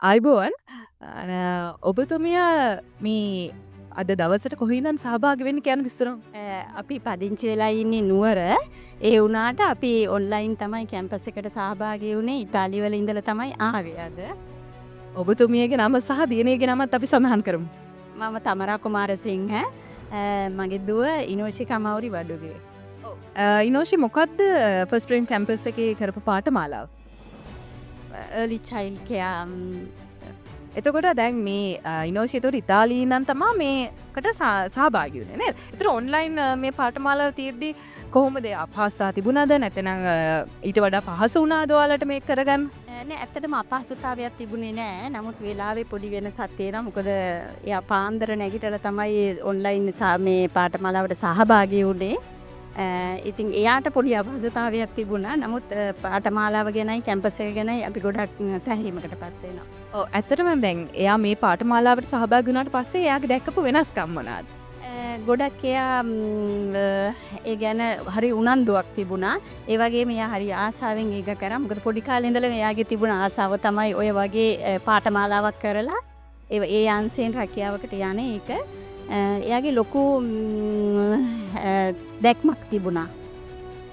ආයිබෝවන් ඔබතුමිය මේ අද දවසට කොහින්දන් සහභාගි වෙන්න කියන විස්තර අපි පදිංචි වෙලා ඉන්නේ නුවර. ඒ වුණාට අපි ඔන්ලයින් තමයි කැම්පස් එකට සහභාගී වුණේ. ඉතාලි වල ඉඳලා තමයි ආවේ අද. ඔබතුමියගේ නම සහ දියණියගේ නමත් අපි සඳහන් කරමු. මම තමරා කුමාරසිංහ. මගේ දුව ඉනෝෂි කමවුරි වඩුගේ. ඉනෝෂි මොකක්ද ෆස්ට් රේන්ජ් කැම්පස් එකේ කරපු පාඨමාලාව? early child care. එතකොට දැන් මේ ඉනෝෂි එතකොට ඉතාලියේ ඉඳන් තමා මේකට සහභාගී වුණේ නේද? ඒතර ඔන්ලයින් මේ පාඨමාලාව තියෙද්දි කොහොමද අපහසුතා තිබුණාද නැත්නම් ඊට වඩා පහසු වුණාද ඔයාලට මේක කරගන්න? නෑ ඇත්තටම අපහසුතාවයක් තිබුණේ නෑ. නමුත් වෙලාවේ පොඩි වෙනසක් තියෙනවා. මොකද එයා පාන්දර නැගිටලා තමයි ඔන්ලයින් මේ පාඨමාලාවට සහභාගී වුණේ. ඉතින් එයාට පොඩි අපහසුතාවයක් තිබුණා. නමුත් පාඨමාලාව ගැනයි කැම්පස් එක ගැනයි අපි ගොඩක් සැහැල්ලුවකට පත් වෙනවා. ඔව් ඇත්තටම දැන් එයා මේ පාඨමාලාවට සහභාගී වුණාට පස්සේ එයාගේ දැක්කපු වෙනස්කම් මොනවාද? ගොඩක් එයා ඒ ගැන හරි උනන්දුවක් තිබුණා. ඒ වගේම එයා හරි ආසාවෙන් ඒක කරා. මොකද පොඩි කාලේ ඉඳලා එයාගේ තිබුණ ආසාව තමයි ඔය වගේ පාඨමාලාවක් කරලා ඒ අංශයෙන් රැකියාවකට යන්නේ ඒක. එයාගේ ලොකු දැක්මක් තිබුණා.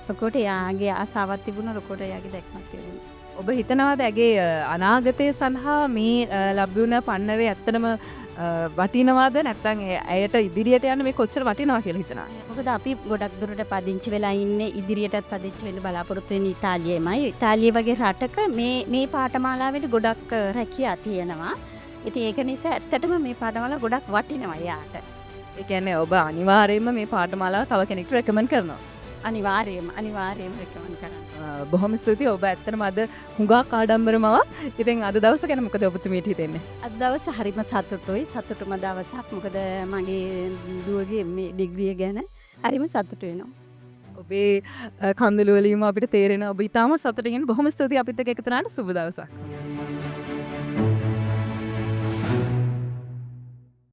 ලොකුට එයාගේ ආසාවක් තිබුණා. ලොකුට එයාගේ දැක්මක් තිබුණා. ඔබ හිතනවාද ඇගේ අනාගතය සඳහා මේ ලැබුණ පන්නරේ ඇත්තටම වටිනවාද නැත්නම් ඇයට ඉදිරියට යන්න මේ කොච්චර වටිනවා කියලා හිතනවා? මොකද අපි ගොඩක් දුරට පදිංචි වෙලා ඉන්නේ ඉදිරියටත් පදිංචි වෙන්න බලාපොරොත්තු වෙන්නේ ඉතාලියේමයි. ඉතාලිය වගේ රටක මේ පාඨමාලාවෙට ගොඩක් රැකියා තියෙනවා. ඉතින් ඒක නිසා ඇත්තටම මේ පාඨමාලාව ගොඩක් වටිනවා යාට. ඒ කියන්නේ ඔබ අනිවාර්යයෙන්ම මේ පාඨමාලාව තව කෙනෙක්ට රෙකමන්ඩ් කරනවා. අනිවාර්යයෙන්ම රෙකමන්ඩ් කරනවා. බොහොම ස්තුතියි ඔබ ඇත්තටම අද හුඟක් ආඩම්බරමව. ඉතින් අද දවස ගැන මොකද ඔබතුමියට හිතෙන්නේ? අද දවස හරිම සතුටුයි. සතුටුම දවසක්. මොකද මගේ දුවගේ මේ ඩිග්‍රිය ගැන හරිම සතුටු වෙනවා. ඔබේ කඳුළු වලින්ම අපිට තේරෙනවා ඔබ ඊටාම සතුටින් බොහොම ස්තුතියි අපිත් එක්ක එකතු වුණාට සුබ දවසක්.